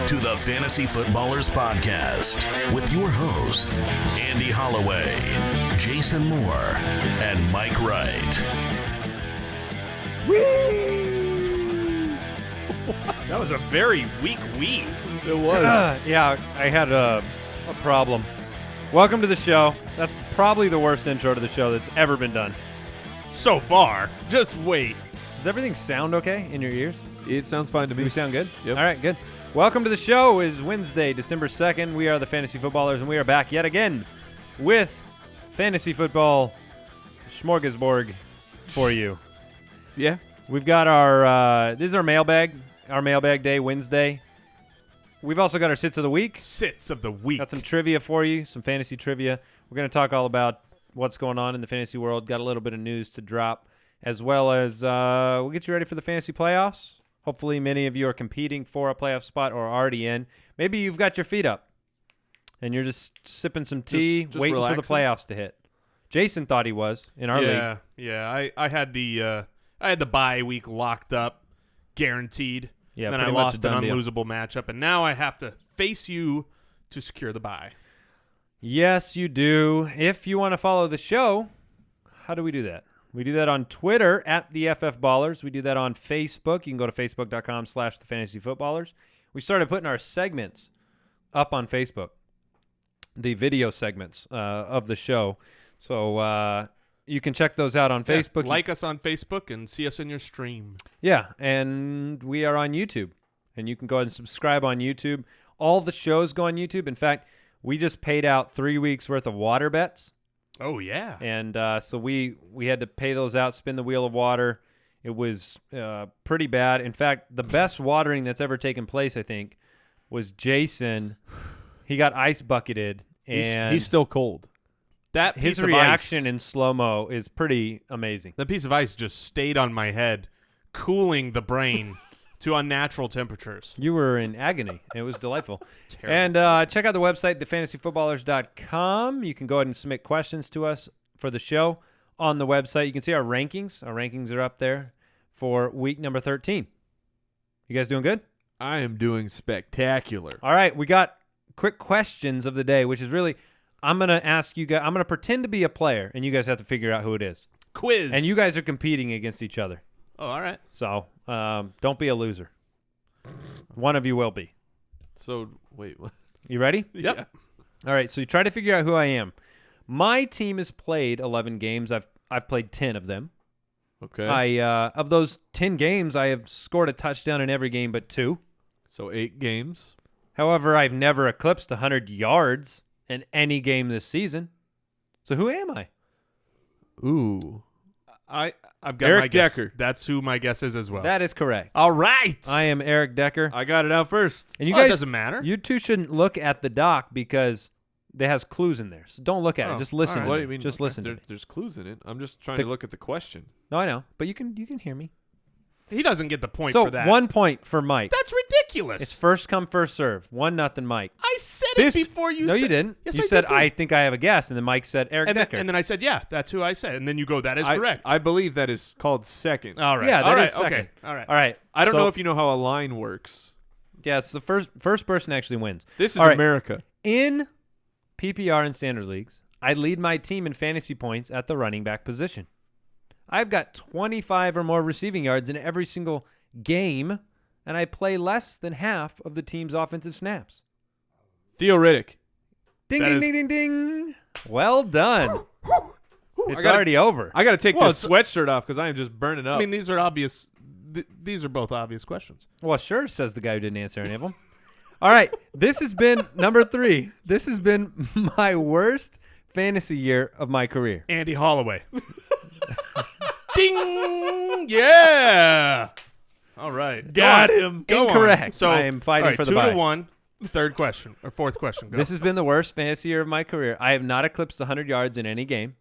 to the Fantasy Footballers Podcast with your hosts, Andy Holloway, Jason Moore, and Mike Wright. Whee! That was a very weak wee. It was. Yeah, I had a problem. Welcome to the show. That's probably the worst intro to the show that's ever been done. So far. Just wait. Does everything sound okay in your ears? It sounds fine to Do me. we sound good? Yep. All right, good. Welcome to the show. It is Wednesday, December 2nd. We are the Fantasy Footballers, and we are back yet again with Fantasy Football Smorgasbord for you. Yeah. We've got our, this is our mailbag day, Wednesday. We've also got our Sits of the Week. Sits of the week. Got some trivia for you, some fantasy trivia. We're going to talk all about what's going on in the fantasy world. Got a little bit of news to drop, as well as we'll get you ready for the fantasy playoffs. Hopefully many of you are competing for a playoff spot or are already in. Maybe you've got your feet up and you're just sipping some tea, Just waiting relaxing. for the playoffs to hit. Jason thought he was in our league. Yeah. I had the bye week locked up, guaranteed. Yeah, then I pretty much lost a an done deal. unlosable matchup, and now I have to face you to secure the bye. Yes, you do. If you want to follow the show, how do we do that? We do that on Twitter at the FF Ballers. We do that on Facebook. You can go to facebook.com/thefantasyfootballers. We started putting our segments up on Facebook, the video segments of the show. So you can check those out on Facebook. Like us on Facebook and see us in your stream. Yeah, and we are on YouTube. And you can go ahead and subscribe on YouTube. All the shows go on YouTube. In fact, we just paid out 3 weeks' worth of water bets. Oh, yeah. And so we had to pay those out, spin the wheel of water. It was pretty bad. In fact, the best watering that's ever taken place, I think, was Jason. He got ice bucketed. And He's still cold. That his piece of reaction ice, in slow-mo is pretty amazing. that piece of ice just stayed on my head, cooling the brain to unnatural temperatures. You were in agony. It was delightful. Terrible. And check out the website, thefantasyfootballers.com. You can go ahead and submit questions to us for the show on the website. You can see our rankings. Our rankings are up there for week number 13. You guys doing good? I am doing spectacular. All right, we got quick questions of the day, which is really, I'm going to ask you guys, I'm going to pretend to be a player, and you guys have to figure out who it is. Quiz. And you guys are competing against each other. Oh, all right. So don't be a loser. One of you will be. So, wait, what? You ready? Yep. Yeah. All right, so you try to figure out who I am. My team has played 11 games. I've played 10 of them. Okay. Of those 10 games, I have scored a touchdown in every game but 2. So 8 games. However, I've never eclipsed 100 yards in any game this season. So who am I? Ooh. I've got Eric my guess. Decker. That's who my guess is as well. That is correct. All right. I am Eric Decker. I got it out first. And you Well, it guys, doesn't matter. you two shouldn't look at the doc because it has clues in there. So don't look at Oh, it. Just listen. all right. To What me. do you mean? Just listen to me. There's clues in it. I'm just trying The- to look at the question. No, I know, but you can hear me. He doesn't get the point So for that. 1 point for Mike. That's ridiculous. It's first come, first serve. 1-0 Mike. I said This- it before you No, said you didn't. Yes, you I said, did too. I think I have a guess, and then Mike said Eric and Decker. then I said, yeah, that's who I said. And then you go, that is correct. I believe that is called second. All right. Yeah, that all right. is second. Okay. All right. All right. I don't so- know if you know how a line works. Yeah, it's the first person actually wins. This is All right. America. In PPR and standard leagues, I lead my team in fantasy points at the running back position. I've got 25 or more receiving yards in every single game, and I play less than half of the team's offensive snaps. Theo Riddick. Ding, That ding, is- ding, ding, ding. Well done. It's gotta- already over. I got to take Well, this sweatshirt off because I am just burning up. I mean, these are obvious. These are both obvious questions. Well, sure, says the guy who didn't answer any of them. All right, this has been number 3. This has been my worst fantasy year of my career. Andy Holloway. Ding! Yeah. All right. Got Go on. him. Go on. Incorrect. So I am fighting all right, for the 2 bye. to 1. Third question or fourth question. Go. This has been the worst fantasy year of my career. I have not eclipsed 100 yards in any game.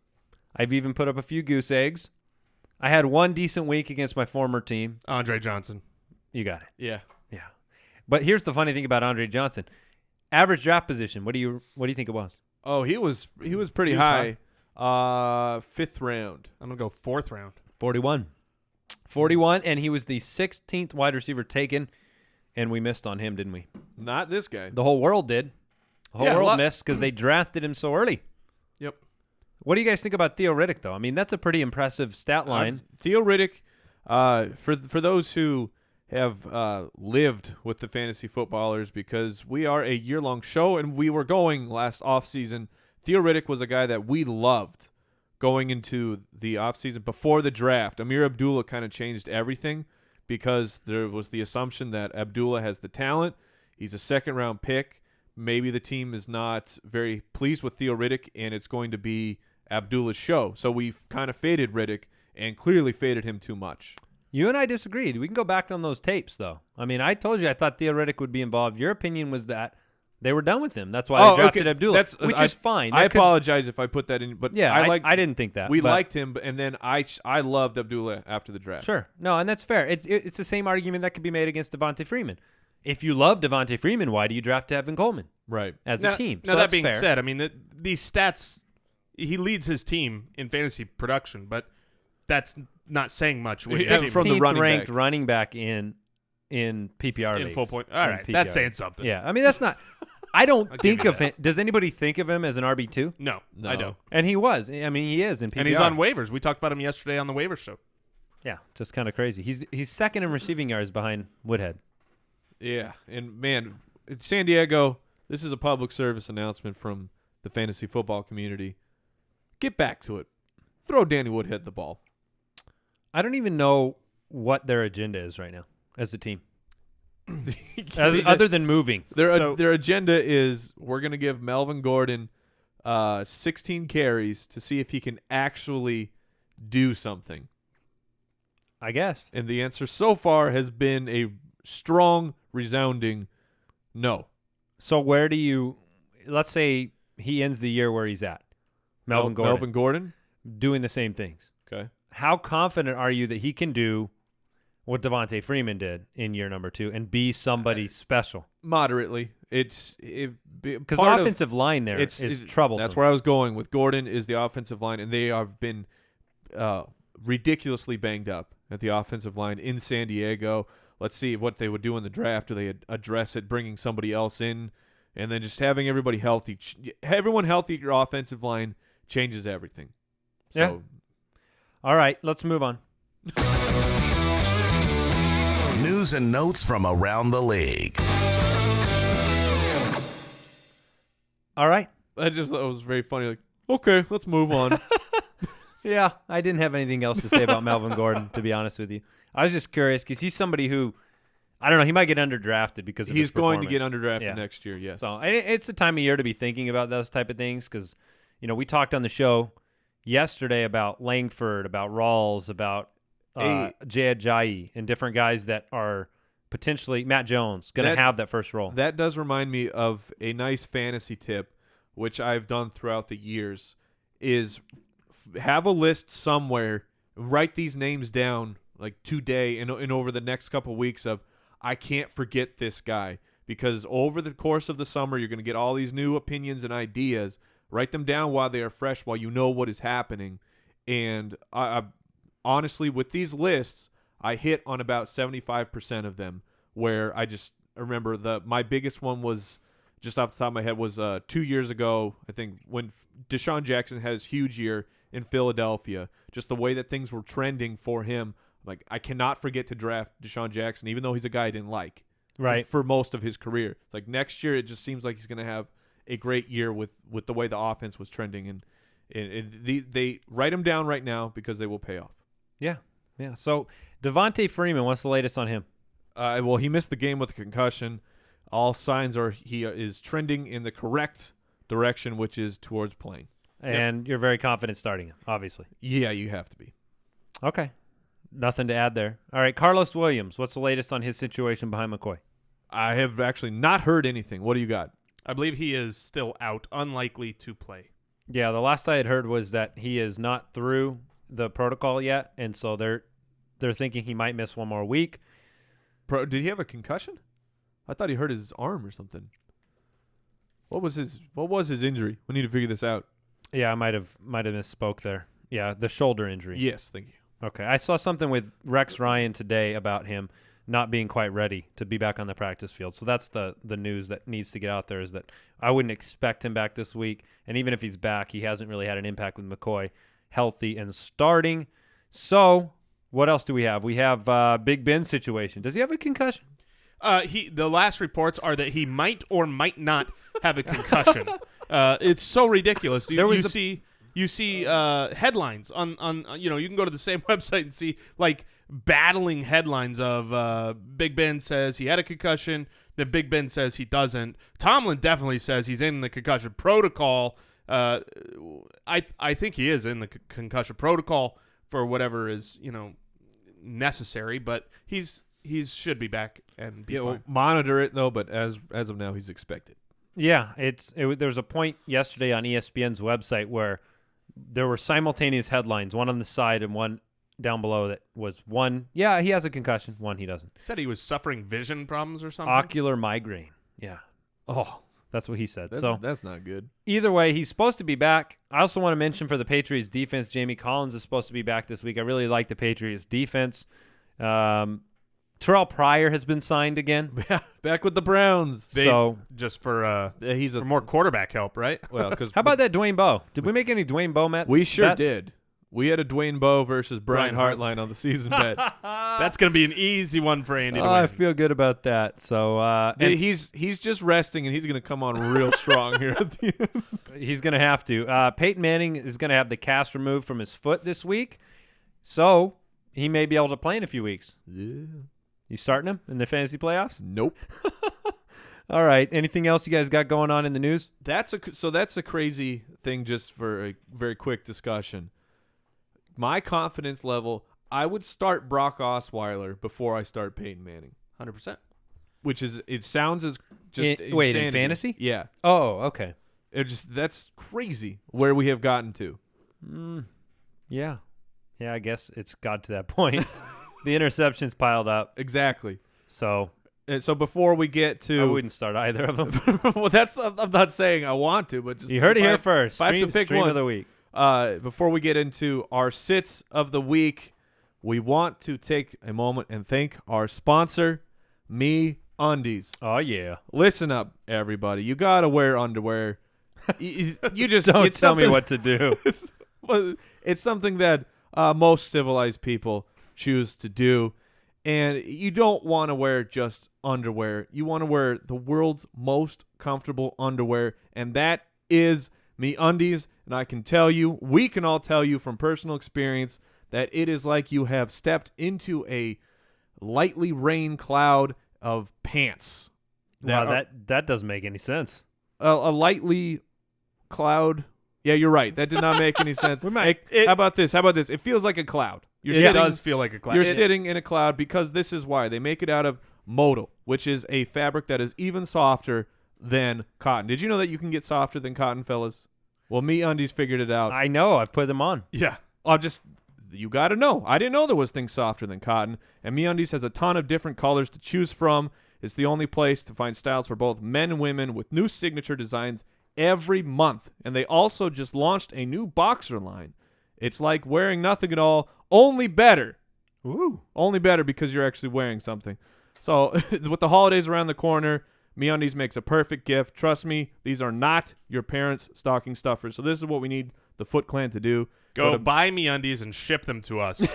I've even put up a few goose eggs. I had one decent week against my former team. Andre Johnson. You got it. yeah. Yeah. But here's the funny thing about Andre Johnson. Average draft position. What do you think it was? Oh, he was pretty He was high. 5th round. I'm gonna go 4th round. 41. 41, and he was the 16th wide receiver taken and we missed on him, didn't we? Not this guy. The whole world did. The whole world missed because they drafted him so early. Yep. What do you guys think about Theo Riddick, though? I mean, that's a pretty impressive stat line. Theo Riddick, for those who have lived with the fantasy footballers, because we are a year-long show and we were going last offseason, Theo Riddick was a guy that we loved going into the offseason before the draft. Amir Abdullah kind of changed everything because there was the assumption that Abdullah has the talent. He's a second-round pick. Maybe the team is not very pleased with Theo Riddick, and it's going to be Abdullah's show. So we've kind of faded Riddick and clearly faded him too much. You and I disagreed. We can go back on those tapes, though. I mean, I told you I thought Theo Riddick would be involved. Your opinion was that they were done with him. That's why they drafted Abdullah, which is fine. I apologize if I put that in, but yeah, I didn't think that. We liked him, and then I loved Abdullah after the draft. Sure. No, and that's fair. It's the same argument that could be made against Devontae Freeman. If you love Devontae Freeman, why do you draft Tevin Coleman? Right. As a team. Now, so that being fair. said, I mean, these stats, he leads his team in fantasy production, but that's not saying much. From the ranked running back in PPR in leagues. full point. All right, PPR. that's saying something. Yeah, I mean, that's not – I don't think you of him – does anybody think of him as an RB2? No, I don't. And he was. I mean, he is in PPR. And he's on waivers. We talked about him yesterday on the waiver show. Yeah, just kind of crazy. He's second in receiving yards behind Woodhead. Yeah, and man, San Diego, this is a public service announcement from the fantasy football community. Get back to it. Throw Danny Woodhead the ball. I don't even know what their agenda is right now as a team. Other than moving. Their agenda is we're going to give Melvin Gordon 16 carries to see if he can actually do something. I guess. And the answer so far has been a strong, resounding no. So where do you – let's say he ends the year where he's at. Melvin Gordon? Doing the same things. Okay. How confident are you that he can do what Devontae Freeman did in year number 2 and be somebody special? Moderately. Because the offensive line there is troublesome. That's where I was going with Gordon is the offensive line, and they have been ridiculously banged up at the offensive line in San Diego. Let's see what they would do in the draft. Do they address it, bringing somebody else in, and then just having everybody healthy? Everyone healthy at your offensive line changes everything. So, yeah. All right, let's move on. News and notes from around the league. All right. I just thought it was very funny. Like, okay, let's move on. Yeah, I didn't have anything else to say about Melvin Gordon, to be honest with you. I was just curious because he's somebody who, I don't know, he might get underdrafted because of his going to performance. get underdrafted next year, yes. So it's the time of year to be thinking about those type of things because, you know, we talked on the show yesterday about Langford, about Rawls, about Jay Ajayi, and different guys that are potentially, Matt Jones, going to have that first role. That does remind me of a nice fantasy tip, which I've done throughout the years, is have a list somewhere, write these names down like today and over the next couple of weeks of, I can't forget this guy, because over the course of the summer, you're going to get all these new opinions and ideas. Write them down while they are fresh, while you know what is happening. And I honestly, with these lists, I hit on about 75% of them, where I just remember my biggest one was, just off the top of my head, was 2 years ago, I think, when Deshaun Jackson had his huge year in Philadelphia. Just the way that things were trending for him. Like, I cannot forget to draft Deshaun Jackson, even though he's a guy I didn't like for most of his career. It's like next year, it just seems like he's going to have a great year with the way the offense was trending. And they write them down right now because they will pay off. Yeah. So Devontae Freeman, what's the latest on him? Well, he missed the game with a concussion. All signs are he is trending in the correct direction, which is towards playing. And you're very confident starting him, obviously. Yeah, you have to be. Okay. Nothing to add there. All right, Carlos Williams, what's the latest on his situation behind McCoy? I have actually not heard anything. What do you got? I believe he is still out, unlikely to play. Yeah, the last I had heard was that he is not through the protocol yet, and so they're thinking he might miss one more week. Did he have a concussion? I thought he hurt his arm or something. What was his injury? We need to figure this out. Yeah, I might have misspoke there. Yeah, the shoulder injury. Yes, thank you. Okay, I saw something with Rex Ryan today about him. not being quite ready to be back on the practice field. So that's the news that needs to get out there, is that I wouldn't expect him back this week. And even if he's back, he hasn't really had an impact with McCoy healthy and starting. So what else do we have? We have Big Ben's situation. Does he have a concussion? The last reports are that he might or might not have a concussion. It's so ridiculous. You see headlines on you can go to the same website and see like battling headlines of Big Ben says he had a concussion, then Big Ben says he doesn't. Tomlin definitely says he's in the concussion protocol. I think he is in the concussion protocol for whatever is necessary, but he's should be back and be fine. We'll monitor it though, but as of now, he's expected. Yeah, there was a point yesterday on ESPN's website where there were simultaneous headlines, one on the side and one down below, that was one, yeah, he has a concussion, one, he doesn't. He said he was suffering vision problems or something. Ocular migraine. Yeah. Oh, that's what he said. That's not good. Either way, he's supposed to be back. I also want to mention for the Patriots defense, Jamie Collins is supposed to be back this week. I really like the Patriots defense. Terrell Pryor has been signed again. Back with the Browns. Just for he's for more quarterback help, right? Well, because how about that Dwayne Bowe? Did we make any Dwayne Bowe bets? We sure did. We had a Dwayne Bowe versus Brian Hartline on the season bet. That's going to be an easy one for Andy to win. I feel good about that. So and he's just resting, and he's going to come on real strong here at the end. He's going to have to. Peyton Manning is going to have the cast removed from his foot this week, so he may be able to play in a few weeks. Yeah. You starting him in the fantasy playoffs? Nope. All right. Anything else you guys got going on in the news? That's a crazy thing. Just for a very quick discussion. My confidence level, I would start Brock Osweiler before I start Peyton Manning. 100%. Which is, it sounds as just wait, in fantasy? Yeah. Oh, okay. That's crazy where we have gotten to. Yeah. Yeah, I guess it's got to that point. The interceptions piled up. Exactly. So before we get to, I wouldn't start either of them. Well, I'm not saying I want to, but just you heard it here first. If I have to pick stream one of the week. Before we get into our sits of the week, we want to take a moment and thank our sponsor, Me Undies. Oh yeah. Listen up, everybody. You gotta wear underwear. You just don't tell me what to do. It's something that most civilized people choose to do, and you don't want to wear just underwear. You want to wear the world's most comfortable underwear, and that is Me Undies. And I can tell you, we can all tell you from personal experience, that it is like you have stepped into a lightly rain cloud of pants. That doesn't make any sense. A lightly cloud. Yeah, you're right. That did not make any sense. How about this? It feels like a cloud. It does feel like a cloud. You're sitting in a cloud, because this is why. They make it out of modal, which is a fabric that is even softer than cotton. Did you know that you can get softer than cotton, fellas? Well, Me Undies figured it out. I know. I've put them on. Yeah. You got to know. I didn't know there was things softer than cotton. And Me Undies has a ton of different colors to choose from. It's the only place to find styles for both men and women, with new signature designs every month. And they also just launched a new boxer line. It's like wearing nothing at all, only better. Ooh. Only better because you're actually wearing something. So with the holidays around the corner, MeUndies makes a perfect gift. Trust me, these are not your parents' stocking stuffers. So this is what we need the Foot Clan to do. Go to buy MeUndies and ship them to us.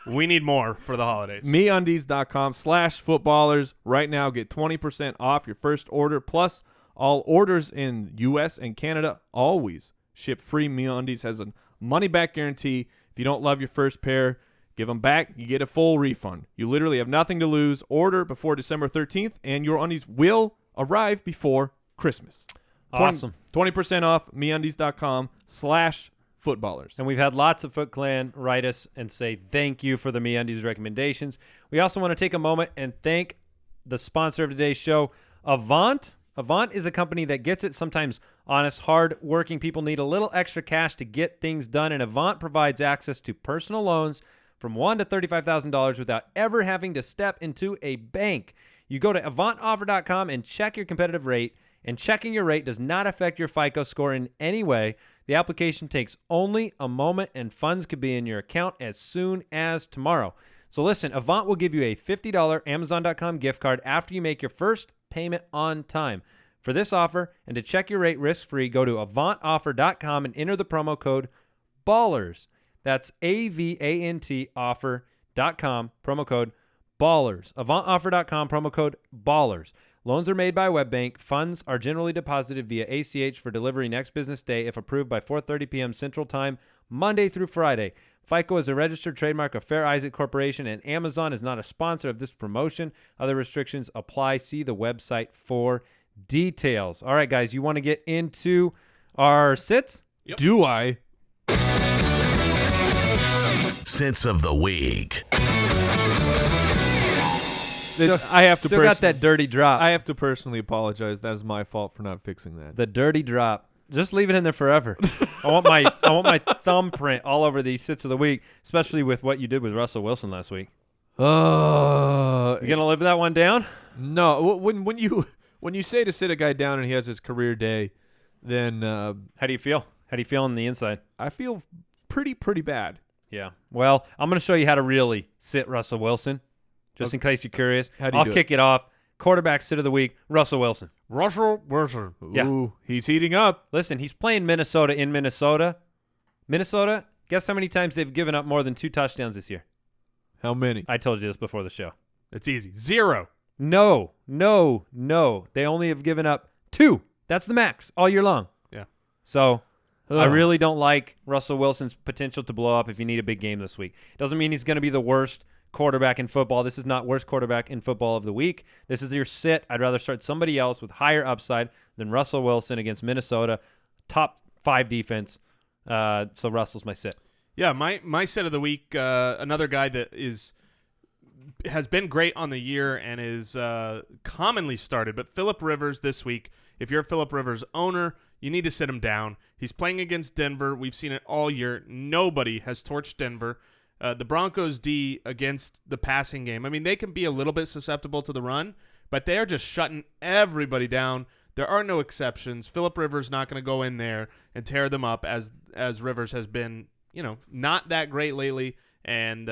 We need more for the holidays. MeUndies.com/footballers. Right now, get 20% off your first order. Plus, all orders in U.S. and Canada always ship free. MeUndies has a money-back guarantee. If you don't love your first pair, give them back. You get a full refund. You literally have nothing to lose. Order before December 13th, and your undies will arrive before Christmas. Awesome. 20% off MeUndies.com/footballers. And we've had lots of Foot Clan write us and say thank you for the MeUndies recommendations. We also want to take a moment and thank the sponsor of today's show, Avant. Avant is a company that gets it. Sometimes honest, hard-working people need a little extra cash to get things done, and Avant provides access to personal loans from $1,000 to $35,000 without ever having to step into a bank. You go to AvantOffer.com and check your competitive rate, and checking your rate does not affect your FICO score in any way. The application takes only a moment, and funds could be in your account as soon as tomorrow. So listen, Avant will give you a $50 Amazon.com gift card after you make your first payment on time. For this offer and to check your rate risk-free, go to avantoffer.com and enter the promo code BALLERS. That's AVANT offer.com, promo code BALLERS. Avantoffer.com, promo code BALLERS. Loans are made by WebBank. Funds are generally deposited via ACH for delivery next business day if approved by 4:30 p.m. Central Time, Monday through Friday. FICO is a registered trademark of Fair Isaac Corporation, and Amazon is not a sponsor of this promotion. Other restrictions apply. See the website for details. All right, guys, you want to get into our sits? Yep. Do I? Sits of the week. I have to Still got that dirty drop. I have to personally apologize. That is my fault for not fixing that. The dirty drop. Just leave it in there forever. I want my thumbprint all over these sits of the week, especially with what you did with Russell Wilson last week. You gonna live that one down? No. When you say to sit a guy down and he has his career day, then How do you feel? How do you feel on the inside? I feel pretty bad. Yeah. Well, I'm going to show you how to really sit Russell Wilson, just in case you're curious. How do you I'll do kick it off. Quarterback sit of the week, Russell Wilson. Russell Wilson. Yeah. Ooh, he's heating up. Listen, he's playing Minnesota in Minnesota. Minnesota, guess how many times they've given up more than 2 touchdowns this year? How many? I told you this before the show. It's easy. 0. No. They only have given up 2. That's the max all year long. Yeah. So I Ugh. really don't like Russell Wilson's potential to blow up if you need a big game this week. Doesn't mean he's going to be the worst quarterback in football. This is not worst quarterback in football of the week. This is your sit. I'd rather start somebody else with higher upside than Russell Wilson against Minnesota. Top 5 defense. So Russell's my sit. Yeah, my sit of the week, another guy that has been great on the year and is commonly started, but Phillip Rivers this week. If you're a Phillip Rivers owner, you need to sit him down. He's playing against Denver. We've seen it all year. Nobody has torched Denver. The Broncos D against the passing game. I mean, they can be a little bit susceptible to the run, but they are just shutting everybody down. There are no exceptions. Phillip Rivers not going to go in there and tear them up as Rivers has been, not that great lately, and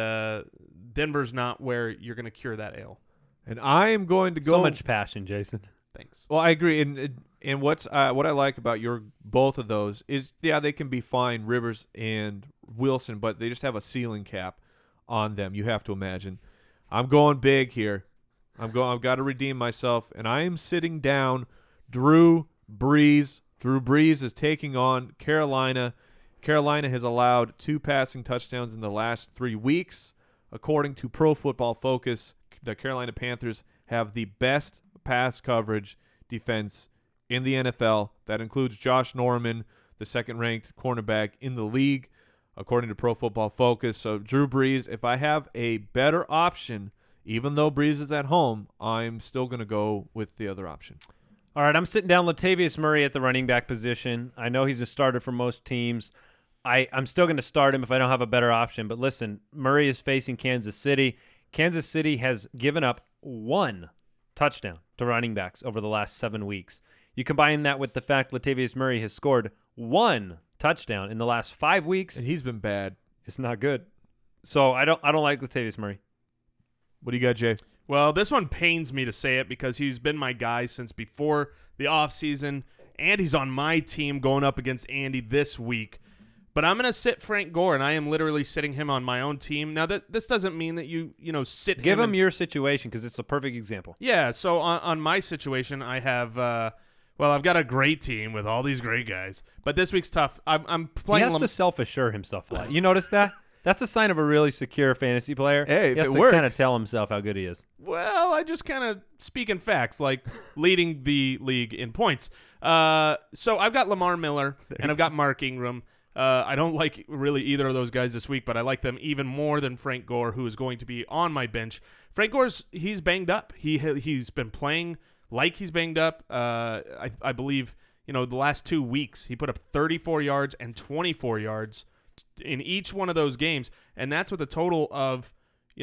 Denver's not where you're going to cure that ail. And I am going to go. So much passion, Jason. Thanks. Well, I agree. And what I like about both of those is, yeah, they can be fine, Rivers and Wilson, but they just have a ceiling cap on them. You have to imagine. I'm going big here. I've got to redeem myself, and I am sitting down Drew Brees. Drew Brees is taking on Carolina. Carolina has allowed 2 passing touchdowns in the last 3 weeks. According to Pro Football Focus, the Carolina Panthers have the best pass coverage defense in the NFL. That includes Josh Norman, the second-ranked cornerback in the league, according to Pro Football Focus. So Drew Brees, if I have a better option, even though Brees is at home, I'm still going to go with the other option. All right, I'm sitting down Latavius Murray at the running back position. I know he's a starter for most teams. I'm still going to start him if I don't have a better option. But listen, Murray is facing Kansas City. Kansas City has given up 1 touchdown to running backs over the last 7 weeks. You combine that with the fact Latavius Murray has scored 1 touchdown in the last 5 weeks. And he's been bad. It's not good. So I don't like Latavius Murray. What do you got, Jay? Well, this one pains me to say it because he's been my guy since before the offseason, and he's on my team going up against Andy this week. But I'm going to sit Frank Gore, and I am literally sitting him on my own team. Now, this doesn't mean that you sit Give him and, your situation because it's a perfect example. Yeah, so on my situation, I have I've got a great team with all these great guys. But this week's tough. I'm playing. He has to self-assure himself a lot. You notice that? That's a sign of a really secure fantasy player. Hey, he has if it to works. kind of tell himself how good he is. Well, I just kind of speak in facts, like leading the league in points. So I've got Lamar Miller and I've got Mark Ingram. I don't like really either of those guys this week, but I like them even more than Frank Gore, who is going to be on my bench. Frank Gore's he's banged up. He's been playing like he's banged up. I believe the last 2 weeks he put up 34 yards and 24 yards in each one of those games, and that's with a total of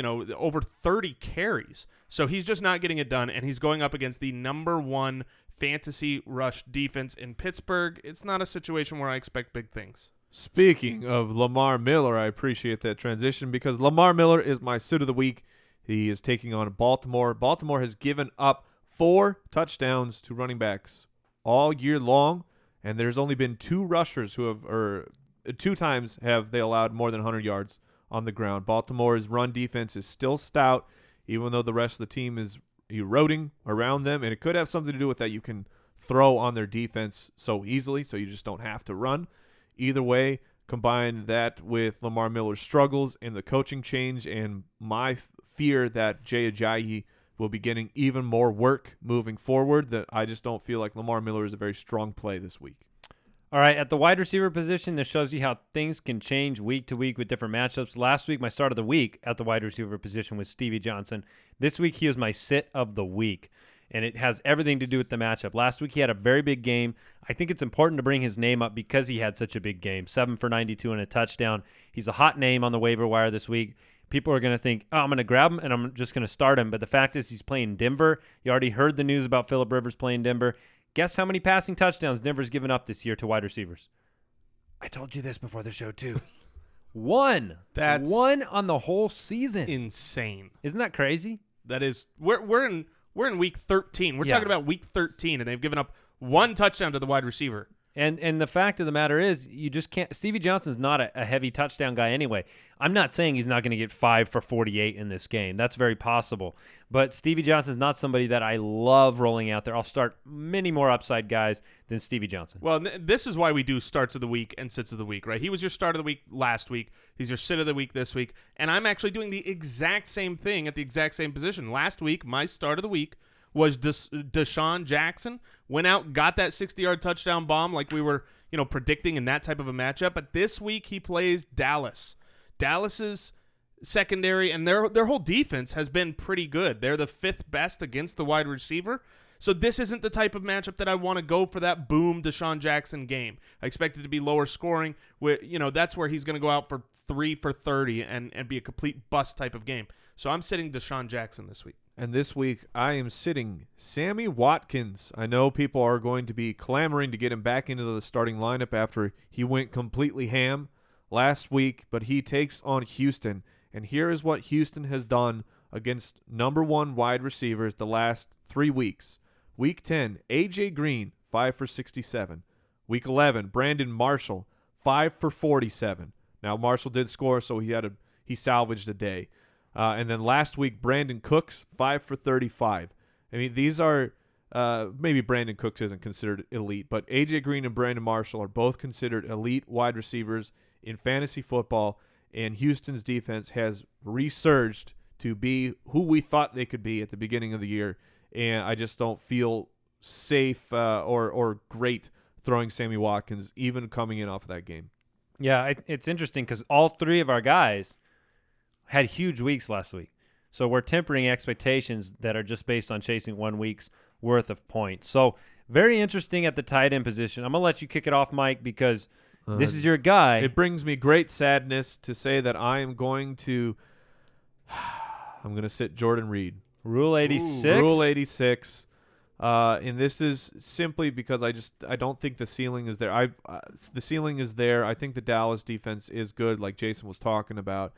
over 30 carries. So he's just not getting it done, and he's going up against the number 1 fantasy rush defense in Pittsburgh. It's not a situation where I expect big things. Speaking of Lamar Miller, I appreciate that transition because Lamar Miller is my sit of the week. He is taking on Baltimore. Baltimore has given up 4 touchdowns to running backs all year long, and there's only been 2 rushers who have, or 2 times have they allowed more than 100 yards on the ground. Baltimore's run defense is still stout, even though the rest of the team is eroding around them, and it could have something to do with that. You can throw on their defense so easily, so you just don't have to run. Either way, combine that with Lamar Miller's struggles and the coaching change and my fear that Jay Ajayi will be getting even more work moving forward, that I just don't feel like Lamar Miller is a very strong play this week. All right, at the wide receiver position, this shows you how things can change week to week with different matchups. Last week, my start of the week at the wide receiver position was Stevie Johnson. This week, he was my sit of the week, and it has everything to do with the matchup. Last week, he had a very big game. I think it's important to bring his name up because he had such a big game, 7 for 92 and a touchdown. He's a hot name on the waiver wire this week. People are going to think, oh, I'm going to grab him and I'm just going to start him. But the fact is he's playing Denver. You already heard the news about Phillip Rivers playing Denver. Guess how many passing touchdowns Denver's given up this year to wide receivers? I told you this before the show, too. 1. That's 1 on the whole season. insane. Isn't that crazy? That is, we're in week 13. We're Yeah. talking about week 13, and they've given up 1 touchdown to the wide receiver. And the fact of the matter is, you just can't. Stevie Johnson's not a heavy touchdown guy anyway. I'm not saying he's not going to get 5 for 48 in this game. That's very possible. But Stevie Johnson's not somebody that I love rolling out there. I'll start many more upside guys than Stevie Johnson. Well, this is why we do starts of the week and sits of the week, right? He was your start of the week last week. He's your sit of the week this week. And I'm actually doing the exact same thing at the exact same position. Last week, my start of the week was Deshaun Jackson. Went out, got that 60-yard touchdown bomb like we were, predicting in that type of a matchup. But this week he plays Dallas. Dallas's secondary and their whole defense has been pretty good. They're the 5th best against the wide receiver. So this isn't the type of matchup that I want to go for that boom Deshaun Jackson game. I expect it to be lower scoring. Where, that's where he's going to go out for 3 for 30 and be a complete bust type of game. So I'm sitting Deshaun Jackson this week. And this week, I am sitting Sammy Watkins. I know people are going to be clamoring to get him back into the starting lineup after he went completely ham last week, but he takes on Houston. And here is what Houston has done against number 1 wide receivers the last 3 weeks. Week 10, A.J. Green, 5 for 67. Week 11, Brandon Marshall, 5 for 47. Now, Marshall did score, so he salvaged a day. And then last week, Brandon Cooks, 5 for 35. I mean, these are maybe Brandon Cooks isn't considered elite, but A.J. Green and Brandon Marshall are both considered elite wide receivers in fantasy football, and Houston's defense has resurged to be who we thought they could be at the beginning of the year, and I just don't feel safe or great throwing Sammy Watkins, even coming in off of that game. Yeah, it's interesting because all 3 of our guys had huge weeks last week. So we're tempering expectations that are just based on chasing 1 week's worth of points. So very interesting at the tight end position. I'm going to let you kick it off, Mike, because this is your guy. It brings me great sadness to say that I am going to sit Jordan Reed. Rule 86? Rule 86. And this is simply because I don't think the ceiling is there. The ceiling is there. I think the Dallas defense is good, like Jason was talking about.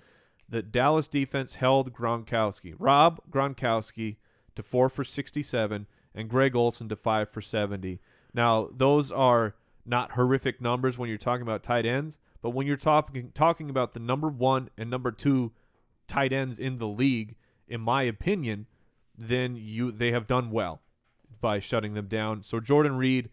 The Dallas defense held Rob Gronkowski to 4 for 67 and Greg Olsen to 5 for 70. Now, those are not horrific numbers when you're talking about tight ends, but when you're talking about the number 1 and number 2 tight ends in the league, in my opinion, then they have done well by shutting them down. So Jordan Reed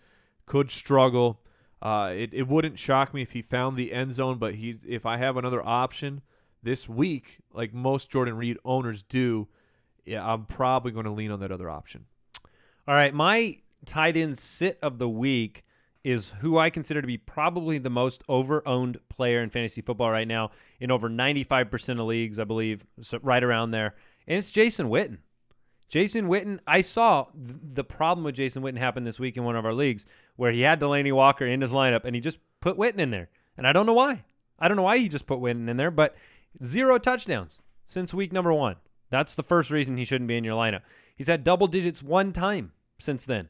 could struggle. It wouldn't shock me if he found the end zone, but if I have another option this week, like most Jordan Reed owners do, I'm probably going to lean on that other option. All right, my tight end sit of the week is who I consider to be probably the most over-owned player in fantasy football right now in over 95% of leagues, I believe, so right around there, and it's Jason Witten. Jason Witten, I saw the problem with Jason Witten happen this week in one of our leagues where he had Delaney Walker in his lineup, and he just put Witten in there, and I don't know why. I don't know why he just put Witten in there, but 0 touchdowns since week number 1. That's the first reason he shouldn't be in your lineup. He's had double digits 1 time since then.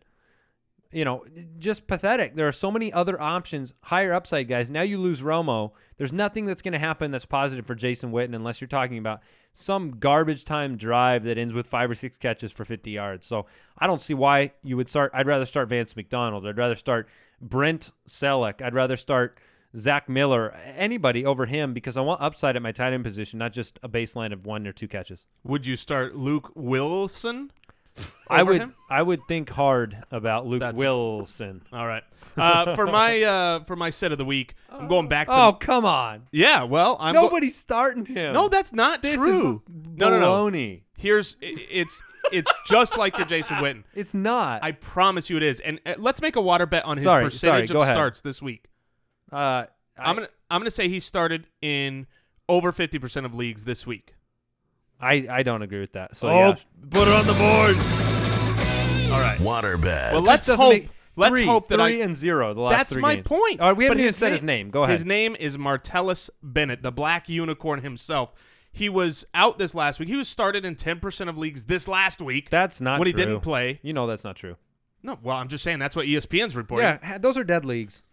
just pathetic. There are so many other options, higher upside guys. Now you lose Romo. There's nothing that's going to happen that's positive for Jason Witten unless you're talking about some garbage time drive that ends with 5 or 6 catches for 50 yards. So I don't see why you would start. I'd rather start Vance McDonald. I'd rather start Brent Selleck. I'd rather start Zach Miller, anybody over him, because I want upside at my tight end position, not just a baseline of 1 or 2 catches. Would you start Luke Wilson? I would think hard about Luke Wilson. All right. For my set of the week, I'm going back to. Oh, come on. Yeah, well, nobody's starting him. No, that's not this true. Is no. baloney. It's just like your Jason Witten. It's not. I promise you it is. And let's make a water bet on his percentage of starts this week. I'm gonna say he started in over 50% of leagues this week. I don't agree with that. So yeah. Put it on the board. All right. Water bet. Well, let's hope that 3-0 the last that's 3 my games. point. All right, we haven't even said his name. Go ahead. His name is Martellus Bennett, the black unicorn himself. He was out this last week. He was started in 10% of leagues this last week. That's not when true. he didn't play. You know that's not true. No, well, I'm just saying that's what ESPN's reporting. Yeah, those are dead leagues.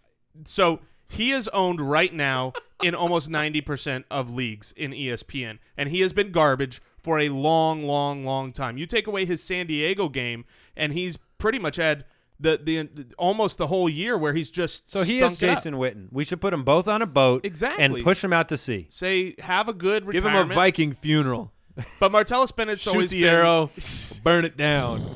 So he is owned right now in almost 90% of leagues in ESPN, and he has been garbage for a long, long, long time. You take away his San Diego game, and he's pretty much had the almost the whole year where he's just so he is Jason Witten. We should put them both on a boat and push them out to sea. Say, have a good Give retirement. him a Viking funeral. But Martellus Bennett's Shoot always the been, arrow, burn it down.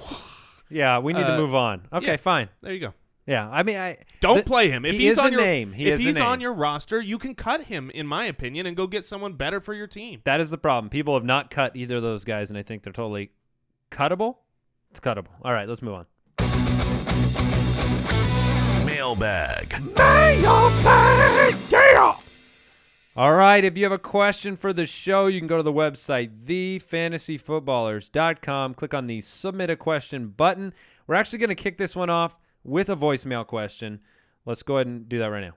Yeah, we need to move on. Okay, yeah, fine. There you go. Yeah, I mean, don't play him. If he he's is on a your name. if he's on your roster, you can cut him, in my opinion, and go get someone better for your team. That is the problem. People have not cut either of those guys, and I think they're totally cuttable. It's cuttable. All right, let's move on. Mailbag. Yeah! All right, if you have a question for the show, you can go to the website, thefantasyfootballers.com. Click on the Submit a Question button. We're actually going to kick this one off with a voicemail question. Let's go ahead and do that right now.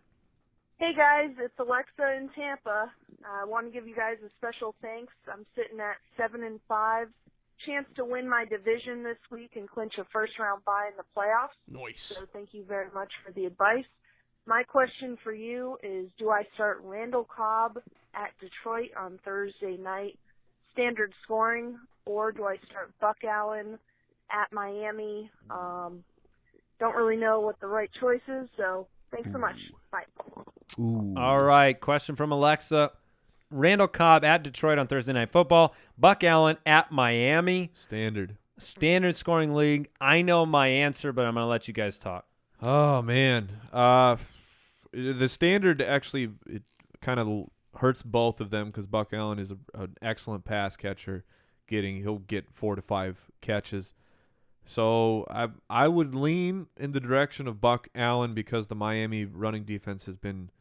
Hey, guys. It's Alexa in Tampa. I want to give you guys a special thanks. I'm sitting at 7-5. Chance to win my division this week and clinch a first-round bye in the playoffs. Nice. So thank you very much for the advice. My question for you is, do I start Randall Cobb at Detroit on Thursday night, standard scoring, or do I start Buck Allen at Miami? Don't really know what the right choice is, so thanks so much. Bye. Ooh. All right, question from Alexa. Randall Cobb at Detroit on Thursday Night Football. Buck Allen at Miami. Standard scoring league. I know my answer, but I'm going to let you guys talk. Oh, man. The standard actually it kind of hurts both of them because Buck Allen is an excellent pass catcher. He'll get 4 to 5 catches. So I would lean in the direction of Buck Allen because the Miami running defense has been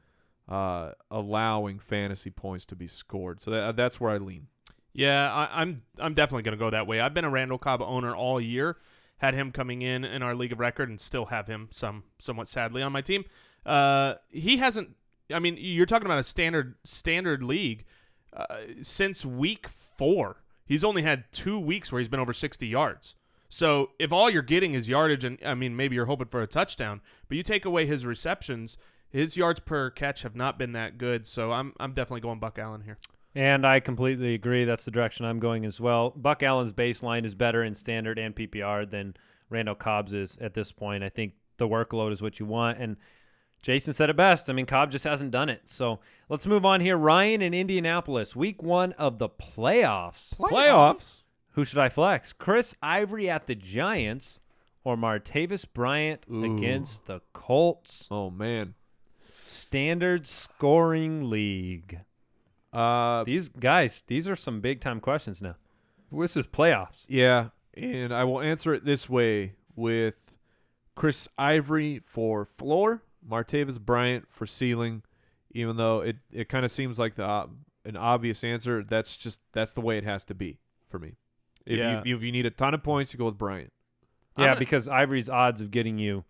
allowing fantasy points to be scored. So that's where I lean. Yeah, I'm definitely going to go that way. I've been a Randall Cobb owner all year. Had him coming in our league of record and still have him somewhat sadly on my team. He hasn't – I mean, you're talking about a standard league. Since week 4, he's only had 2 weeks where he's been over 60 yards. So if all you're getting is yardage, and I mean maybe you're hoping for a touchdown, but you take away his receptions, his yards per catch have not been that good. So I'm definitely going Buck Allen here. And I completely agree. That's the direction I'm going as well. Buck Allen's baseline is better in standard and PPR than Randall Cobb's is at this point. I think the workload is what you want. And Jason said it best. I mean, Cobb just hasn't done it. So let's move on here. Ryan in Indianapolis, week 1 of the playoffs. Playoffs? Who should I flex? Chris Ivory at the Giants or Martavis Bryant against the Colts? Oh, man. Standard scoring league. These are some big-time questions now. This is playoffs. Yeah, and I will answer it this way with Chris Ivory for floor, Martavis Bryant for ceiling, even though it kind of seems like an obvious answer. That's the way it has to be for me. If you need a ton of points, you go with Bryant. Yeah, because Ivory's odds of getting you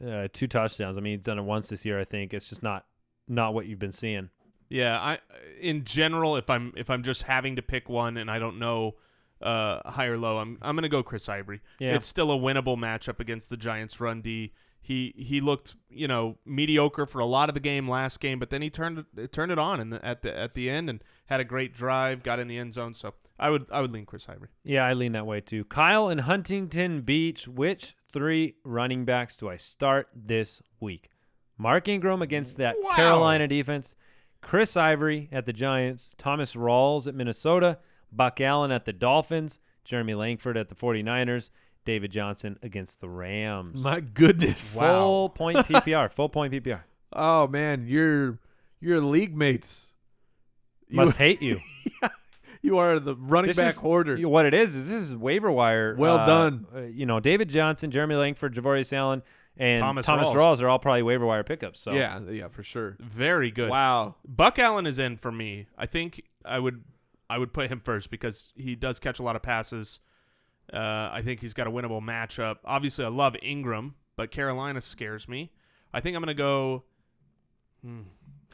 2 touchdowns, I mean, he's done it once this year, I think. It's just not what you've been seeing. Yeah, in general, if I'm just having to pick one and I don't know high or low, I'm going to go Chris Ivory. Yeah. It's still a winnable matchup against the Giants' run D. He looked, mediocre for a lot of the game last game, but then he turned it on at the end and had a great drive, got in the end zone. So I would lean Chris Ivory. Yeah, I lean that way too. Kyle in Huntington Beach, which 3 running backs do I start this week? Mark Ingram against that Carolina defense, Chris Ivory at the Giants, Thomas Rawls at Minnesota, Buck Allen at the Dolphins, Jeremy Langford at the 49ers, David Johnson against the Rams. My goodness. Full point PPR. Full point PPR. Oh man, your league mates Must hate you. You are the running back hoarder. What it is this is waiver wire. Well done. David Johnson, Jeremy Langford, Javorius Allen, and Thomas Rawls. Rawls are all probably waiver wire pickups. So Yeah, for sure. Very good. Wow. Buck Allen is in for me. I think I would put him first because he does catch a lot of passes. I think he's got a winnable matchup. Obviously, I love Ingram, but Carolina scares me. I think I'm going to go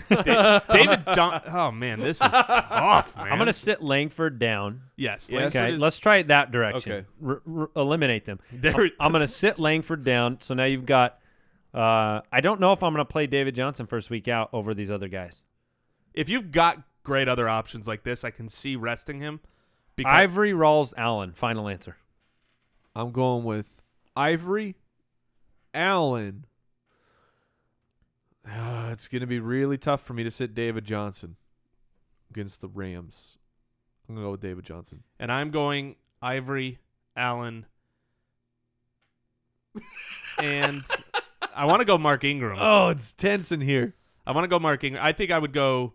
David oh, man, this is tough, man. I'm going to sit Langford down. Yes. Okay, let's try it that direction. Okay. Eliminate them. I'm going to sit Langford down. So now you've got I don't know if I'm going to play David Johnson first week out over these other guys. If you've got great other options like this, I can see resting him. Ivory, Rawls, Allen. Final answer. I'm going with Ivory, Allen. It's going to be really tough for me to sit David Johnson against the Rams. I'm going to go with David Johnson. And I'm going Ivory, Allen, and I want to go Mark Ingram. Oh, it's tense in here. I want to go Mark Ingram. I think I would go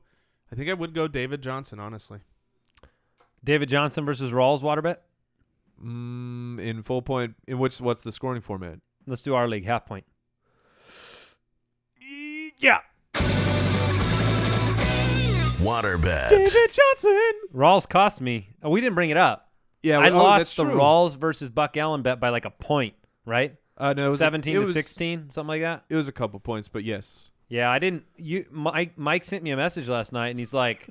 David Johnson, honestly. David Johnson versus Rawls, water bet? In full point. What's the scoring format? Let's do our league, half point. Yeah. Water bet. David Johnson. Rawls cost me. Oh, we didn't bring it up. Yeah, I lost that's the true. Rawls versus Buck Allen bet by like a point, right? No, it was 17 it to was, 16, something like that. It was a couple points, but yes. Yeah, I didn't. Mike sent me a message last night, and he's like,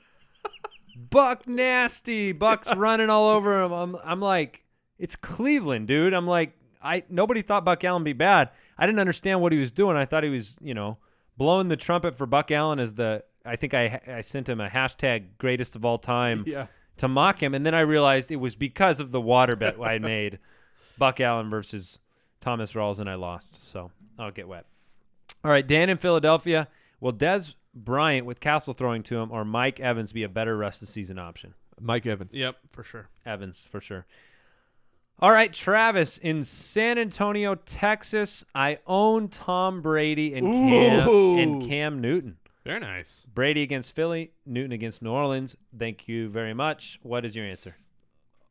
"Buck nasty, Buck's running all over him." I'm like, it's Cleveland, dude. I'm like, nobody thought Buck Allen be bad. I didn't understand what he was doing. I thought he was, blowing the trumpet for Buck Allen as I think I sent him a hashtag greatest of all time to mock him, and then I realized it was because of the water bet I made, Buck Allen versus Thomas Rawls, and I lost. So I'll get wet. All right, Dan in Philadelphia. Will Dez Bryant with Castle throwing to him or Mike Evans be a better rest of season option? Mike Evans. Yep, for sure. Evans, for sure. All right, Travis in San Antonio, Texas. I own Tom Brady and Cam Newton. Very nice. Brady against Philly, Newton against New Orleans. Thank you very much. What is your answer?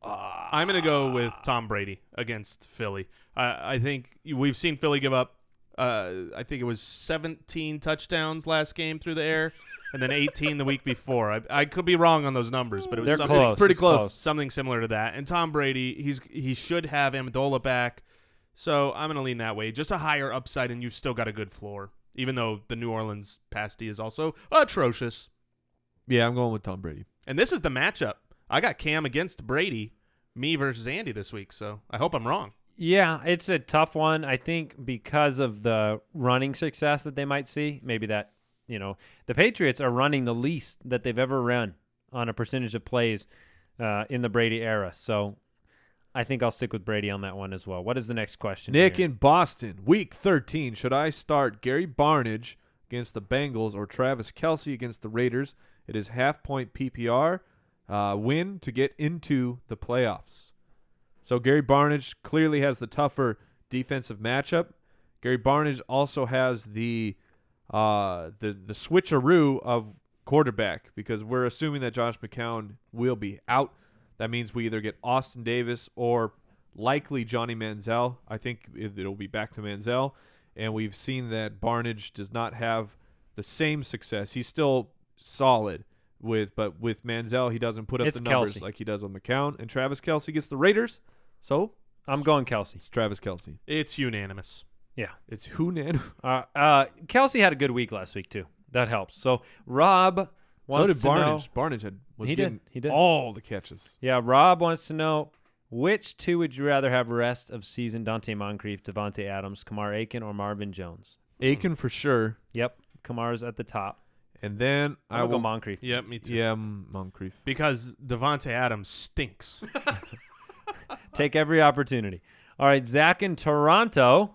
I'm going to go with Tom Brady against Philly. I think we've seen Philly give up, I think it was 17 touchdowns last game through the air, and then 18 the week before. I could be wrong on those numbers, but it was pretty close. Something similar to that. And Tom Brady, he should have Amendola back, so I'm going to lean that way. Just a higher upside, and you've still got a good floor, even though the New Orleans pass D is also atrocious. Yeah, I'm going with Tom Brady. And this is the matchup. I got Cam against Brady, me versus Andy this week, so I hope I'm wrong. Yeah, it's a tough one. I think because of the running success that they might see, maybe that, the Patriots are running the least that they've ever run on a percentage of plays in the Brady era. So I think I'll stick with Brady on that one as well. What is the next question? Nick here? in Boston, week 13. Should I start Gary Barnidge against the Bengals or Travis Kelce against the Raiders? It is half-point PPR win to get into the playoffs. So Gary Barnidge clearly has the tougher defensive matchup. Gary Barnidge also has the switcheroo of quarterback because we're assuming that Josh McCown will be out. That means we either get Austin Davis or likely Johnny Manziel. I think it'll be back to Manziel. And we've seen that Barnidge does not have the same success. He's still solid, but with Manziel, he doesn't put up the numbers Kelce. like he does with McCown. And Travis Kelce gets the Raiders. So I'm going Kelce. it's Travis Kelce. It's unanimous. Yeah. It's Hunan. Kelce had a good week last week, too. That helps. So Rob So wants did to know. Barnidge. Barnidge was He getting did. all the catches. Yeah, Rob wants to know, Which two would you rather have rest of season? Dante Moncrief, Devontae Adams, Kamar Aiken, or Marvin Jones? Aiken for sure. Yep, Kamar's at the top. And then I will go Moncrief. Yep, me too. Yeah, Moncrief. Because Devontae Adams stinks. Take every opportunity. All right, Zach in Toronto.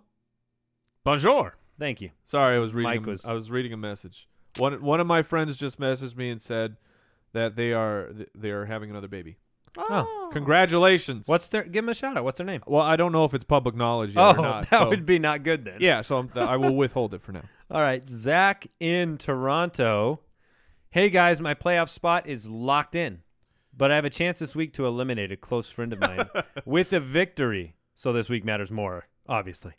Bonjour. Thank you. Sorry, I was reading a message. One of my friends just messaged me and said that they are having another baby. Oh. Congratulations. Give them a shout out. What's their name? Well, I don't know if it's public knowledge yet or not. That would be not good then. Yeah, so I will withhold it for now. All right, Zach in Toronto. Hey, guys, my playoff spot is locked in, but I have a chance this week to eliminate a close friend of mine with a victory. So this week matters more, obviously.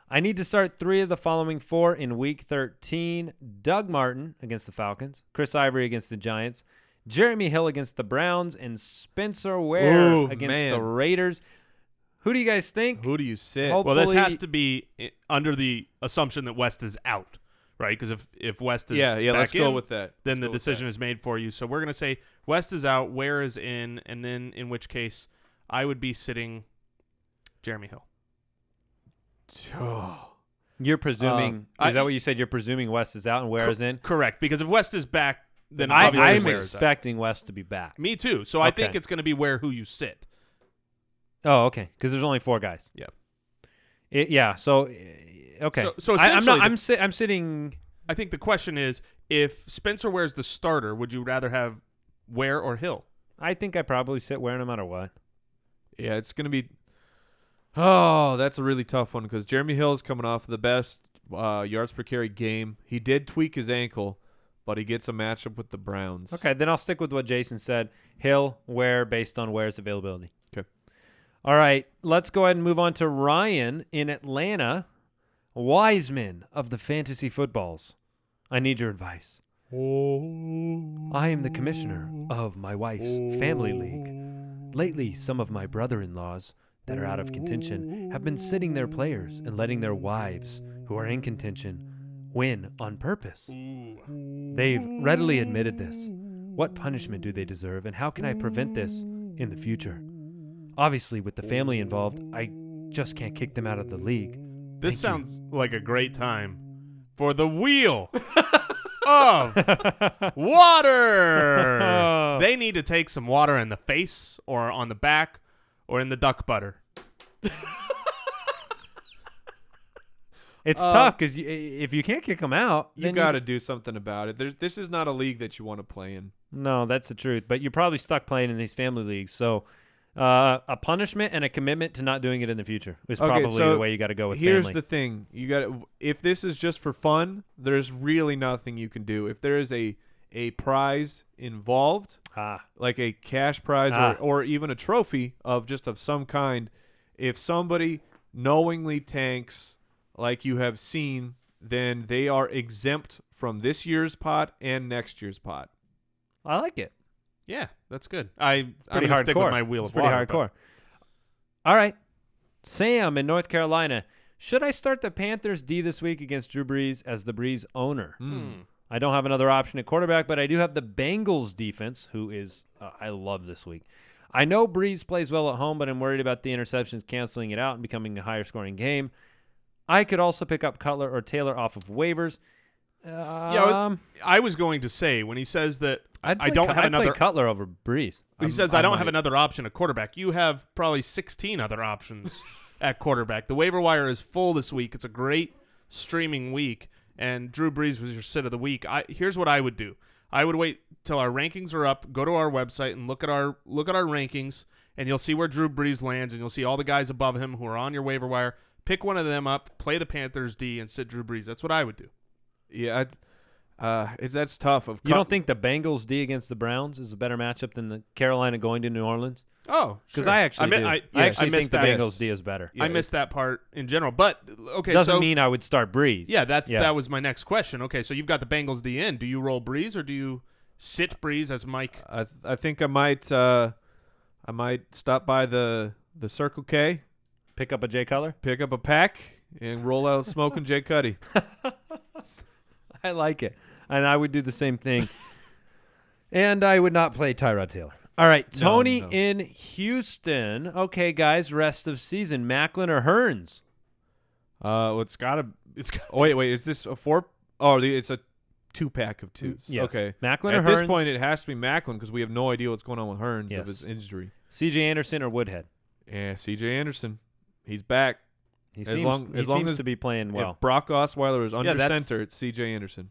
I need to start 3 of the following 4 in Week 13. Doug Martin against the Falcons, Chris Ivory against the Giants, Jeremy Hill against the Browns, and Spencer Ware against the Raiders. Who do you guys think? Who do you sit? Well, this has to be under the assumption that West is out, right? Because if West is back let's go in, with that. Then the decision is made for you. So we're going to say West is out, Ware is in, and then in which case I would be sitting Jeremy Hill. Oh. You're presuming is that what you said? You're presuming West is out and Ware is in? Correct, because if West is back, then I'm obviously expecting West to be back. Me too. So I think it's going to be who you sit. Oh, okay. Because there's only 4 guys. Yeah. So okay. So essentially, I'm sitting. I think the question is, if Spencer Ware's the starter, would you rather have Ware or Hill? I think I probably sit Ware no matter what. Yeah, it's going to be. Oh, that's a really tough one because Jeremy Hill is coming off the best yards per carry game. He did tweak his ankle, but he gets a matchup with the Browns. Okay, then I'll stick with what Jason said. Hill, Ware, based on Ware's availability. Okay. All right, let's go ahead and move on to Ryan in Atlanta. Wiseman of the fantasy footballs. I need your advice. I am the commissioner of my wife's family league. Lately, some of my brother-in-laws that are out of contention have been sitting their players and letting their wives, who are in contention, win on purpose. They've readily admitted this. What punishment do they deserve, and how can I prevent this in the future? Obviously, with the family involved, I just can't kick them out of the league. This sounds like a great time for the wheel of water. They need to take some water in the face or on the back or in the duck butter. It's tough because if you can't kick them out, you got to do something about it. This is not a league that you want to play in. No, that's the truth. But you're probably stuck playing in these family leagues. So a punishment and a commitment to not doing it in the future is probably the way you got to go with here's family. The thing. If this is just for fun, there's really nothing you can do. If there is a prize involved, like a cash prize or even a trophy of some kind, if somebody knowingly tanks like you have seen, then they are exempt from this year's pot and next year's pot. I like it. Yeah, that's good. I'm pretty going to stick with hardcore. my wheel It's of pretty water. hardcore. All right. Sam in North Carolina. Should I start the Panthers D this week against Drew Brees as the Brees owner? I don't have another option at quarterback, but I do have the Bengals defense, who is I love this week. I know Brees plays well at home, but I'm worried about the interceptions canceling it out and becoming a higher scoring game. I could also pick up Cutler or Taylor off of waivers. I was going to say when he says that I don't have I'd another play Cutler over Brees. He says I don't have another option at quarterback. You have probably 16 other options at quarterback. The waiver wire is full this week. It's a great streaming week, and Drew Brees was your sit of the week. Here's what I would do. I would wait till our rankings are up, go to our website and look at our rankings, and you'll see where Drew Brees lands, and you'll see all the guys above him who are on your waiver wire. Pick one of them up, play the Panthers D, and sit Drew Brees. That's what I would do. Yeah, that's tough. You don't think the Bengals D against the Browns is a better matchup than the Carolina going to New Orleans? Oh, because sure. I actually do. I actually think the Bengals D is better. I missed that part in general, but okay. Doesn't mean I would start Brees. Yeah, that was my next question. Okay, so you've got the Bengals D in. Do you roll Brees or do you sit Brees as Mike? I think I might stop by the Circle K, pick up a Jay Cutler, pick up a pack, and roll out smoking Jay Cuddy. I like it, and I would do the same thing. And I would not play Tyrod Taylor. All right, Tony No. in Houston. Okay, guys, rest of season. Macklin or Hearns? Well, it's got. Oh, wait. Is this a 4? Oh, it's a 2-pack of 2s. Yes. Okay. Macklin At or this Hearns? point, it has to be Macklin because we have no idea what's going on with Hearns Yes. of his injury. C.J. Anderson or Woodhead? Yeah, C.J. Anderson. He's back. He As seems, long- he as long seems as- to be playing well. If Brock Osweiler is under that's- center, it's C.J. Anderson.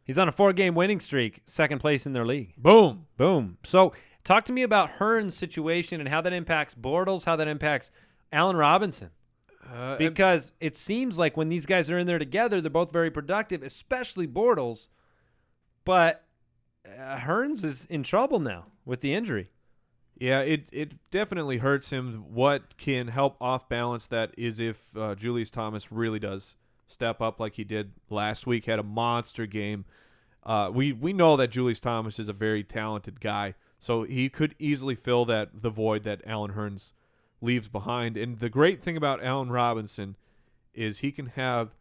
He's on a 4-game winning streak, second place in their league. Boom. Boom. So talk to me about Hearns' situation and how that impacts Bortles, how that impacts Allen Robinson. Because it seems like when these guys are in there together, they're both very productive, especially Bortles. But Hearns is in trouble now with the injury. Yeah, it definitely hurts him. What can help off balance that is if Julius Thomas really does step up like he did last week, had a monster game. We know that Julius Thomas is a very talented guy, so he could easily fill the void that Allen Hearns leaves behind. And the great thing about Allen Robinson is he can have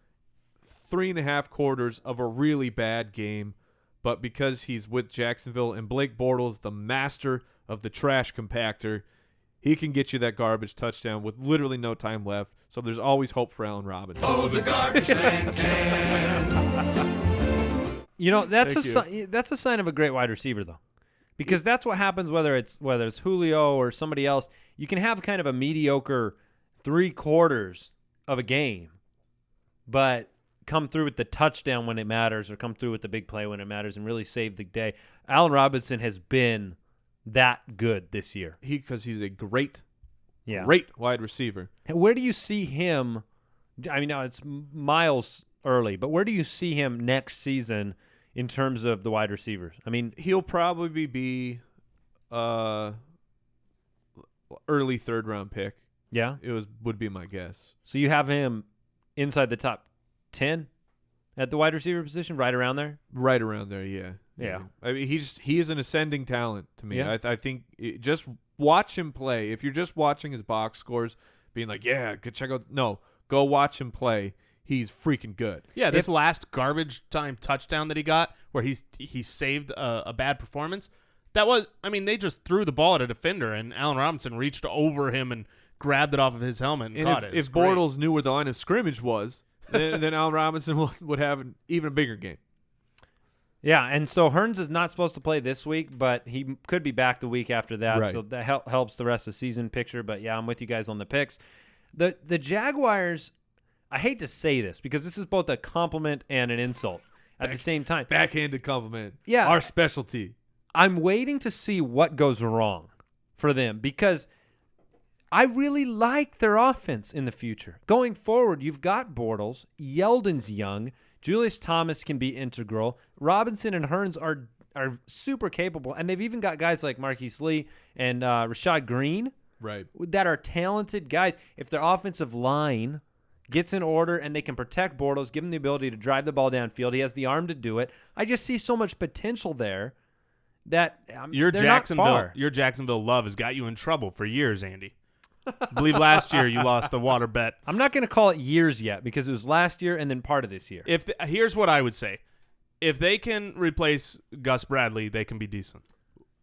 3.5 quarters of a really bad game, but because he's with Jacksonville and Blake Bortles, the master of the trash compactor, he can get you that garbage touchdown with literally no time left. So there's always hope for Allen Robinson. Oh, the garbage man can. You know, that's Thank that's a sign of a great wide receiver, though, because that's what happens whether it's Julio or somebody else. You can have kind of a mediocre 3 quarters of a game, but come through with the touchdown when it matters, or come through with the big play when it matters, and really save the day. Allen Robinson has been that good this year. Because he's a great Yeah. great wide receiver. Where do you see him? I mean, now it's miles early, but where do you see him next season in terms of the wide receivers? I mean, He'll probably be early 3rd round pick. yeah. Would be my guess. So you have him inside the top 10 at the wide receiver position, right around there? Right around there, yeah. Yeah. I mean, he is an ascending talent to me. Yeah. I think just watch him play. If you're just watching his box scores, being like, yeah, good check out. No, go watch him play. He's freaking good. Yeah, this last garbage time touchdown that he got, where he saved a bad performance, that was, I mean, they just threw the ball at a defender, and Allen Robinson reached over him and grabbed it off of his helmet and And caught it. if Bortles knew where the line of scrimmage was, then Allen Robinson would have an even bigger game. Yeah, and so Hearns is not supposed to play this week, but he could be back the week after that, Right. so that helps the rest of the season picture. But, yeah, I'm with you guys on the picks. The Jaguars, I hate to say this because this is both a compliment and an insult at the same time. Backhanded compliment. Yeah. Our specialty. I'm waiting to see what goes wrong for them because I really like their offense in the future. Going forward, you've got Bortles, Yeldon's young, Julius Thomas can be integral, Robinson and Hearns are super capable, and they've even got guys like Marquise Lee and Rashad Green Right. that are talented guys. If their offensive line gets in order and they can protect Bortles, give him the ability to drive the ball downfield, he has the arm to do it. I just see so much potential there that your they're not far. Jacksonville love has got you in trouble for years, Andy. I believe last year you lost the water bet. I'm not going to call it years yet because it was last year and then part of this year. Here's what I would say: if they can replace Gus Bradley, they can be decent.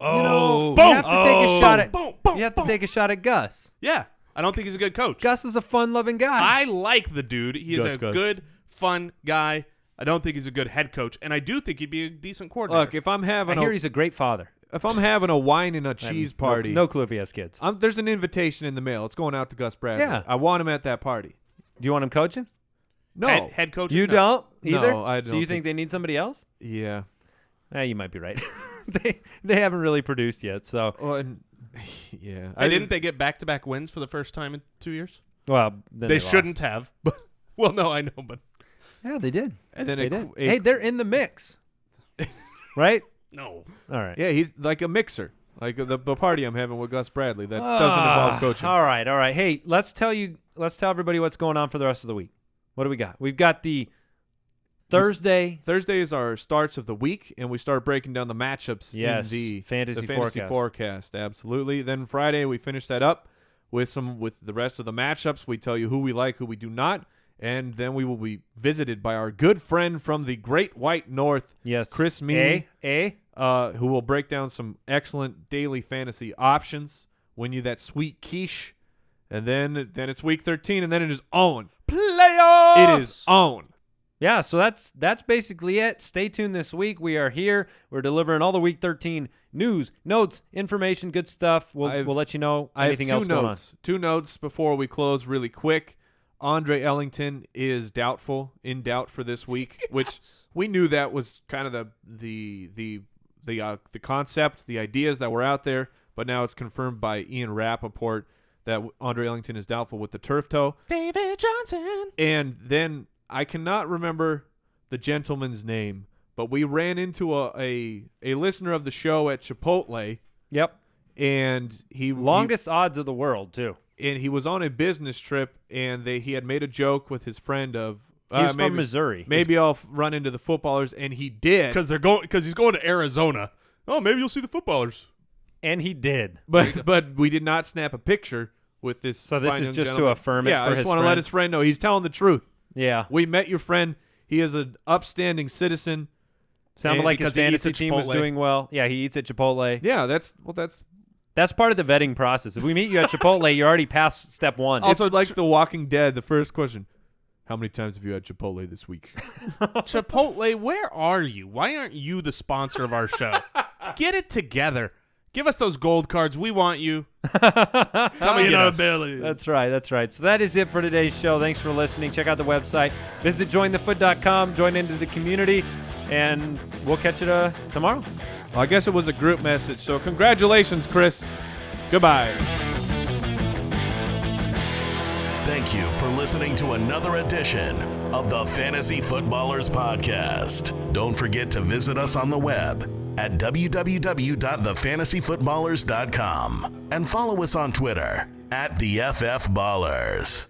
You know, Boom! you have to take a shot at Boom! Boom! you have to take a shot at Gus. Yeah, I don't think he's a good coach. Gus is a fun-loving guy. I like the dude. He is a good, fun guy. I don't think he's a good head coach, and I do think he'd be a decent coordinator. Look, if I'm having I hear he's a great father. if I'm having a wine and a cheese party, No clue if he has kids. there's an invitation in the mail. It's going out to Gus Bradley. Yeah. I want him at that party. Do you want him coaching? No. head coach. You no. don't No, either? I So don't you think- think they need somebody else? Yeah. You might be right. they haven't really produced yet. So, Well, and, yeah. Didn't they get back-to-back wins for the first time in 2 years? well, then They lost. shouldn't have. But well, no, I know, but Yeah, they did. And then They a- did. a- Hey, they're in the mix. Right? no. All right. Yeah, he's like a mixer. Like the party I'm having with Gus Bradley that doesn't involve coaching. All right. Hey, let's tell everybody what's going on for the rest of the week. What do we got? We've got the Thursday. Thursday is our starts of the week, and we start breaking down the matchups Yes, in the fantasy forecast. Absolutely. Then Friday we finish that up with the rest of the matchups. We tell you who we like, who we do not, And then we will be visited by our good friend from the Great White North, Yes. Chris Meany, who will break down some excellent daily fantasy options, win you that sweet quiche, and then it's week 13, and then it is on. Playoffs! It is on. Yeah, so that's basically it. Stay tuned this week. We are here. We're delivering all the Week 13 news, notes, information, good stuff. We'll let you know anything else going on. Two notes before we close really quick. Andre Ellington is in doubt for this week, which we knew that was kind of the concept, the ideas that were out there, but now it's confirmed by Ian Rappaport that Andre Ellington is doubtful with the turf toe. David Johnson. And then I cannot remember the gentleman's name, but we ran into a listener of the show at Chipotle. Yep. And longest odds of the world too. And he was on a business trip, and he had made a joke with his friend of he's from Missouri. Maybe I'll run into the footballers, and he did because he's going to Arizona. Oh, maybe you'll see the footballers. And he did. But we did not snap a picture with this. So this is just to affirm it. Yeah, for I just want to let his friend know he's telling the truth. Yeah, we met your friend. He is an upstanding citizen. Sounded like his fantasy team was doing well. Yeah, he eats at Chipotle. Yeah, that's part of the vetting process. If we meet you at Chipotle, you're already past step one. Also, like The Walking Dead, the first question: how many times have you had Chipotle this week? Chipotle, where are you? Why aren't you the sponsor of our show? Get it together. Give us those gold cards. We want you. Come and get us. That's right. So that is it for today's show. Thanks for listening. Check out the website. Visit jointhefoot.com. Join into the community, and we'll catch you tomorrow. Well, I guess it was a group message, so congratulations, Chris. Goodbye. Thank you for listening to another edition of the Fantasy Footballers Podcast. Don't forget to visit us on the web at www.thefantasyfootballers.com and follow us on Twitter @TheFFBallers.